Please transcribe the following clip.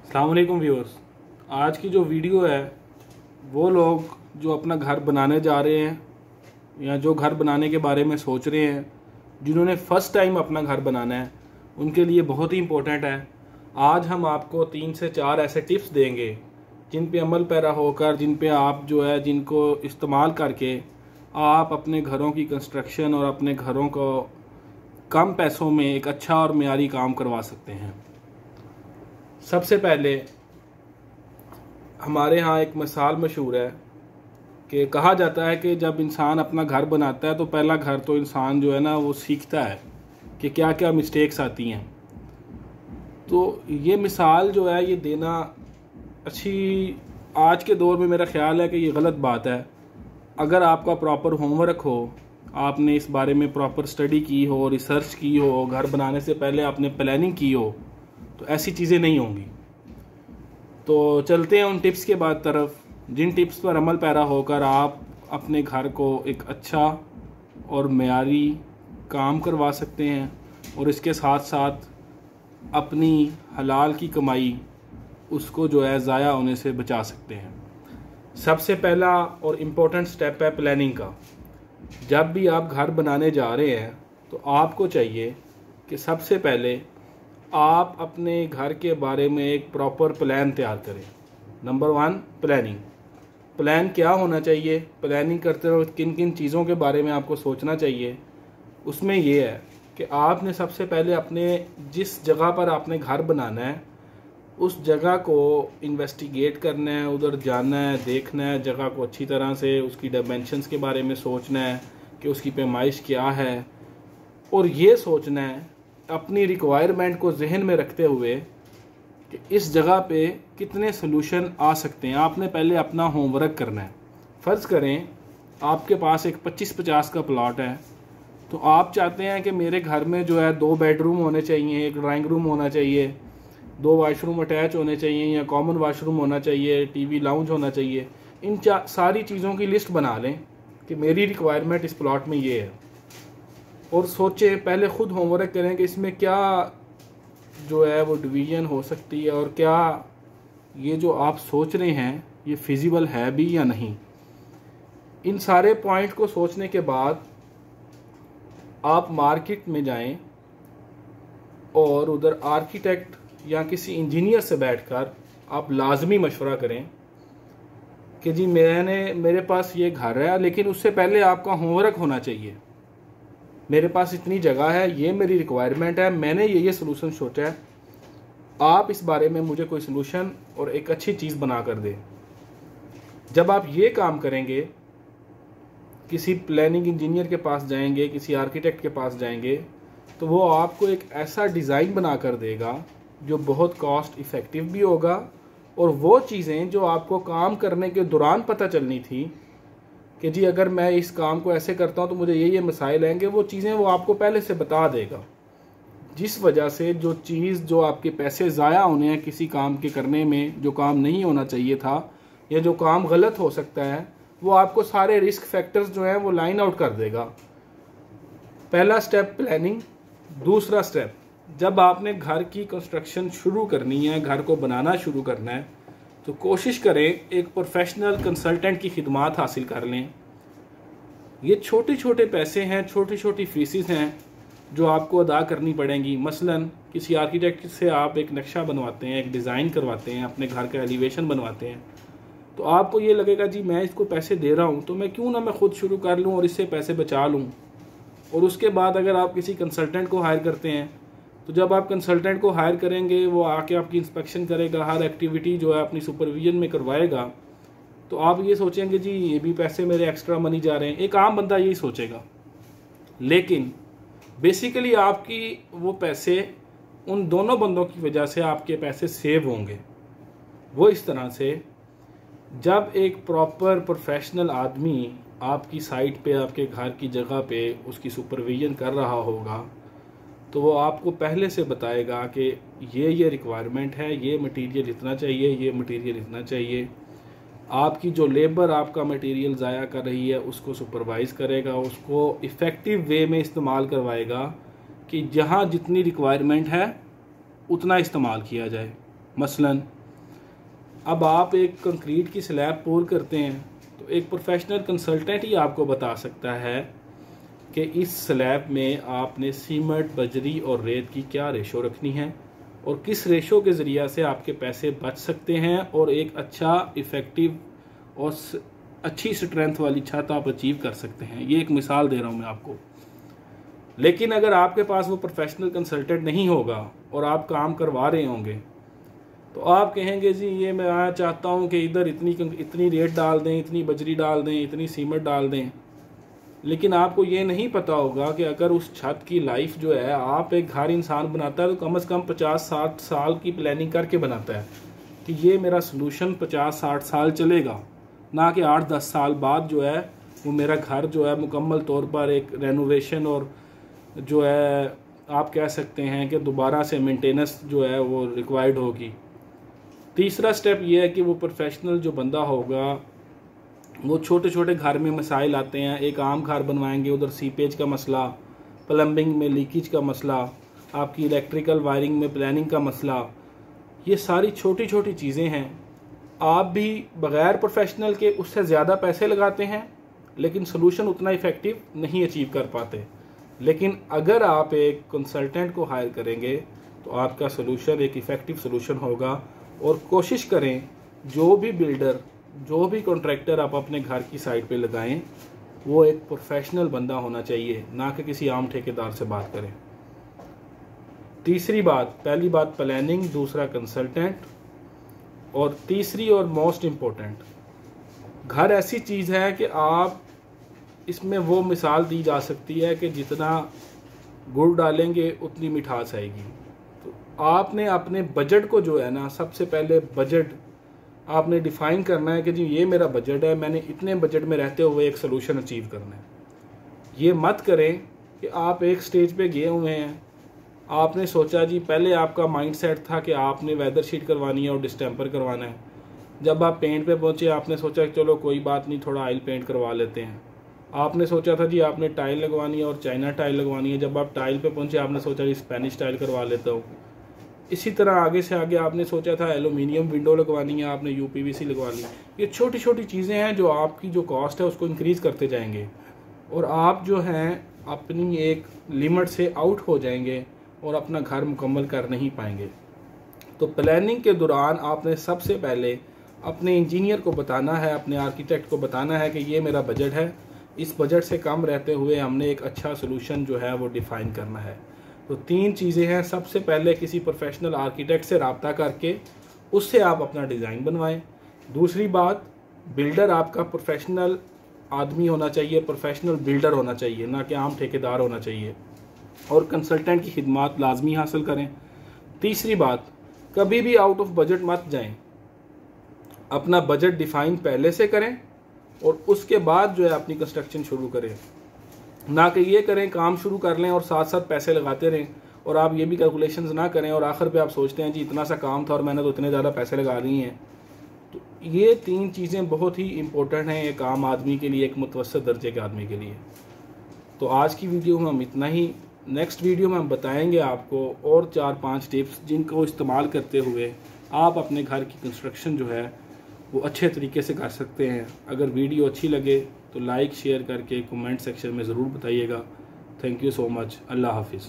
अस्सलाम वालेकुम व्यूअर्स। आज की जो वीडियो है वो लोग जो अपना घर बनाने जा रहे हैं या जो घर बनाने के बारे में सोच रहे हैं, जिन्होंने फ़र्स्ट टाइम अपना घर बनाना है, उनके लिए बहुत ही इम्पोर्टेंट है। आज हम आपको 3 से 4 ऐसे टिप्स देंगे जिन पे अमल पैरा होकर, जिन पे आप जो है जिनको इस्तेमाल करके आप अपने घरों की कंस्ट्रक्शन और अपने घरों को कम पैसों में एक अच्छा और मियारी काम करवा सकते हैं। सबसे पहले हमारे यहाँ एक मिसाल मशहूर है कि कहा जाता है कि जब इंसान अपना घर बनाता है तो पहला घर तो इंसान जो है ना वो सीखता है कि क्या क्या मिस्टेक्स आती हैं। तो ये मिसाल जो है ये देना अच्छी, आज के दौर में मेरा ख्याल है कि ये गलत बात है। अगर आपका प्रॉपर होमवर्क हो, आपने इस बारे में प्रॉपर स्टडी की हो, रिसर्च की हो, घर बनाने से पहले आपने प्लानिंग की हो, तो ऐसी चीज़ें नहीं होंगी। तो चलते हैं उन टिप्स के बाद तरफ, जिन टिप्स पर अमल पैरा होकर आप अपने घर को एक अच्छा और मियारी काम करवा सकते हैं और इसके साथ साथ अपनी हलाल की कमाई उसको जो है ज़ाया होने से बचा सकते हैं। सबसे पहला और इम्पोर्टेंट स्टेप है प्लानिंग का। जब भी आप घर बनाने जा रहे हैं तो आपको चाहिए कि सबसे पहले आप अपने घर के बारे में एक प्रॉपर प्लान तैयार करें। Number 1, planning. प्लान क्या होना चाहिए? प्लानिंग करते वक्त किन किन चीज़ों के बारे में आपको सोचना चाहिए? उसमें ये है कि आपने सबसे पहले अपने जिस जगह पर आपने घर बनाना है उस जगह को इन्वेस्टिगेट करना है, उधर जाना है, देखना है जगह को अच्छी तरह से, उसकी डायमेंशंस के बारे में सोचना है कि उसकी पैमाइश क्या है, और ये सोचना है अपनी रिक्वायरमेंट को जहन में रखते हुए कि इस जगह पे कितने सोल्यूशन आ सकते हैं। आपने पहले अपना होमवर्क करना है। फ़र्ज़ करें आपके पास एक 25-50 का प्लॉट है, तो आप चाहते हैं कि मेरे घर में जो है 2 बेडरूम होने चाहिए, एक ड्राइंग रूम होना चाहिए, 2 वाशरूम अटैच होने चाहिए या कॉमन वाशरूम होना चाहिए, टीवी लाउंज होना चाहिए। इन सारी चीज़ों की लिस्ट बना लें कि मेरी रिक्वायरमेंट इस प्लॉट में ये है, और सोचें, पहले ख़ुद होमवर्क करें कि इसमें क्या जो है वो डिवीज़न हो सकती है और क्या ये जो आप सोच रहे हैं ये फिजिबल है भी या नहीं। इन सारे पॉइंट को सोचने के बाद आप मार्केट में जाएं और उधर आर्किटेक्ट या किसी इंजीनियर से बैठकर आप लाजमी मशवरा करें कि जी मेरे पास ये घर है, लेकिन उससे पहले आपका होमवर्क होना चाहिए। मेरे पास इतनी जगह है, ये मेरी रिक्वायरमेंट है, मैंने ये सलूशन सोचा है, आप इस बारे में मुझे कोई सलूशन और एक अच्छी चीज़ बना कर दें। जब आप ये काम करेंगे, किसी प्लानिंग इंजीनियर के पास जाएंगे, किसी आर्किटेक्ट के पास जाएंगे, तो वो आपको एक ऐसा डिज़ाइन बना कर देगा जो बहुत कॉस्ट इफ़ेक्टिव भी होगा, और वो चीज़ें जो आपको काम करने के दौरान पता चलनी थी कि जी अगर मैं इस काम को ऐसे करता हूँ तो मुझे ये मसाइल आएंगे, वो चीज़ें वो आपको पहले से बता देगा। जिस वजह से जो चीज़ जो आपके पैसे ज़ाया होने हैं किसी काम के करने में, जो काम नहीं होना चाहिए था या जो काम गलत हो सकता है, वो आपको सारे रिस्क फैक्टर्स जो हैं वो लाइन आउट कर देगा। पहला स्टेप प्लानिंग। दूसरा स्टेप, जब आपने घर की कंस्ट्रक्शन शुरू करनी है, घर को बनाना शुरू करना है, तो कोशिश करें एक प्रोफेशनल कंसल्टेंट की खिदमात हासिल कर लें। ये छोटे छोटे पैसे हैं, छोटी छोटी फीसिस हैं जो आपको अदा करनी पड़ेंगी। मसलन किसी आर्किटेक्ट से आप एक नक्शा बनवाते हैं, एक डिज़ाइन करवाते हैं, अपने घर का एलिवेशन बनवाते हैं, तो आपको ये लगेगा जी मैं इसको पैसे दे रहा हूँ तो मैं क्यों ना मैं खुद शुरू कर लूँ और इससे पैसे बचा लूँ। और उसके बाद अगर आप किसी कंसल्टेंट को हायर करते हैं, तो जब आप कंसल्टेंट को हायर करेंगे, वो आके आपकी इंस्पेक्शन करेगा, हर एक्टिविटी जो है अपनी सुपरविजन में करवाएगा, तो आप ये सोचेंगे जी ये भी पैसे मेरे एक्स्ट्रा मनी जा रहे हैं। एक आम बंदा यही सोचेगा, लेकिन बेसिकली आपकी वो पैसे उन दोनों बंदों की वजह से आपके पैसे सेव होंगे। वो इस तरह से, जब एक प्रॉपर प्रोफेशनल आदमी आपकी साइट पे, आपके घर की जगह पे उसकी सुपरविजन कर रहा होगा, तो वो आपको पहले से बताएगा कि ये रिक्वायरमेंट है, ये मटेरियल इतना चाहिए, ये मटेरियल इतना चाहिए। आपकी जो लेबर आपका मटेरियल ज़ाया कर रही है उसको सुपरवाइज़ करेगा, उसको इफ़ेक्टिव वे में इस्तेमाल करवाएगा कि जहाँ जितनी रिक्वायरमेंट है उतना इस्तेमाल किया जाए। मसलन अब आप एक कंक्रीट की स्लैब पोर करते हैं तो एक प्रोफेशनल कंसल्टेंट ही आपको बता सकता है कि इस स्लैब में आपने सीमेंट, बजरी और रेत की क्या रेशो रखनी है और किस रेशो के ज़रिए से आपके पैसे बच सकते हैं और एक अच्छा, इफ़ेक्टिव और अच्छी स्ट्रेंथ वाली छत आप अचीव कर सकते हैं। ये एक मिसाल दे रहा हूँ मैं आपको। लेकिन अगर आपके पास वो प्रोफेशनल कंसल्टेंट नहीं होगा और आप काम करवा रहे होंगे तो आप कहेंगे जी ये मैं चाहता हूँ कि इधर इतनी रेत डाल दें, इतनी बजरी डाल दें, इतनी सीमेंट डाल दें, लेकिन आपको ये नहीं पता होगा कि अगर उस छत की लाइफ जो है, आप एक घर इंसान बनाता है तो कम से कम 50-60 साल की प्लानिंग करके बनाता है कि ये मेरा सोल्यूशन 50-60 साल चलेगा, ना कि 8-10 साल बाद जो है वो मेरा घर जो है मुकम्मल तौर पर एक रेनोवेशन और जो है आप कह सकते हैं कि दोबारा से मेंटेनेंस जो है वो रिक्वायर्ड होगी। तीसरा स्टेप ये है कि वो प्रोफेशनल जो बंदा होगा वो छोटे छोटे घर में मसाइल आते हैं, एक आम घर बनवाएंगे, उधर सीपेज का मसला, प्लम्बिंग में लीकेज का मसला, आपकी इलेक्ट्रिकल वायरिंग में प्लानिंग का मसला, ये सारी छोटी छोटी चीज़ें हैं। आप भी बग़ैर प्रोफेशनल के उससे ज़्यादा पैसे लगाते हैं लेकिन सोल्यूशन उतना इफ़ेक्टिव नहीं अचीव कर पाते। लेकिन अगर आप एक कंसल्टेंट को हायर करेंगे तो आपका सोल्यूशन एक इफ़ेक्टिव सोल्यूशन होगा। और कोशिश करें जो भी बिल्डर, जो भी कॉन्ट्रैक्टर आप अपने घर की साइड पे लगाएं वो एक प्रोफेशनल बंदा होना चाहिए, ना कि किसी आम ठेकेदार से बात करें। तीसरी बात, पहली बात प्लानिंग, दूसरा कंसल्टेंट, और तीसरी और मोस्ट इम्पोर्टेंट, घर ऐसी चीज़ है कि आप इसमें वो मिसाल दी जा सकती है कि जितना गुड़ डालेंगे उतनी मिठास आएगी। तो आपने अपने बजट को जो है ना, सबसे पहले बजट आपने डिफ़ाइन करना है कि जी ये मेरा बजट है, मैंने इतने बजट में रहते हुए एक सोल्यूशन अचीव करना है। ये मत करें कि आप एक स्टेज पे गए हुए हैं, आपने सोचा जी, पहले आपका माइंडसेट था कि आपने वेदर शीट करवानी है और डिस्टेम्पर करवाना है। जब आप पेंट पे पहुंचे आपने सोचा कि चलो कोई बात नहीं, थोड़ा ऑयल पेंट करवा लेते हैं। आपने सोचा था जी आपने टाइल लगवानी है और चाइना टाइल लगवानी है। जब आप टाइल पे पहुंचे आपने सोचा जी स्पेनिश टाइल करवा लेता हूँ। इसी तरह आगे से आगे आपने सोचा था एलुमिनियम विंडो लगवानी है, आपने यूपीवीसी लगवा ली। ये छोटी छोटी चीज़ें हैं जो आपकी जो कॉस्ट है उसको इंक्रीज़ करते जाएंगे और आप जो हैं अपनी एक लिमिट से आउट हो जाएंगे और अपना घर मुकम्मल कर नहीं पाएंगे। तो प्लानिंग के दौरान आपने सबसे पहले अपने इंजीनियर को बताना है, अपने आर्किटेक्ट को बताना है कि ये मेरा बजट है, इस बजट से कम रहते हुए हमने एक अच्छा सोल्यूशन जो है वो डिफ़ाइन करना है। तो 3 चीज़ें हैं। सबसे पहले किसी प्रोफेशनल आर्किटेक्ट से रब्ता करके उससे आप अपना डिज़ाइन बनवाएं। दूसरी बात, बिल्डर आपका प्रोफेशनल आदमी होना चाहिए, प्रोफेशनल बिल्डर होना चाहिए, ना कि आम ठेकेदार होना चाहिए। और कंसल्टेंट की खिदमात लाजमी हासिल करें। तीसरी बात, कभी भी आउट ऑफ बजट मत जाएं, अपना बजट डिफ़ाइन पहले से करें और उसके बाद जो है अपनी कंस्ट्रक्शन शुरू करें। ना कि ये करें काम शुरू कर लें और साथ साथ पैसे लगाते रहें और आप ये भी कैलकुलेशंस ना करें और आखिर पे आप सोचते हैं जी इतना सा काम था और मैंने तो इतने ज़्यादा पैसे लगा लिए हैं। तो ये 3 चीज़ें बहुत ही इम्पोर्टेंट हैं एक आम आदमी के लिए, एक मुतवस्सित दर्जे के आदमी के लिए। तो आज की वीडियो में हम इतना ही। नेक्स्ट वीडियो में हम बताएंगे आपको और 4-5 टिप्स जिनको इस्तेमाल करते हुए आप अपने घर की कंस्ट्रक्शन जो है वो अच्छे तरीके से कर सकते हैं। अगर वीडियो अच्छी लगे तो लाइक शेयर करके कमेंट सेक्शन में ज़रूर बताइएगा। Thank you so much. अल्लाह हाफिज़।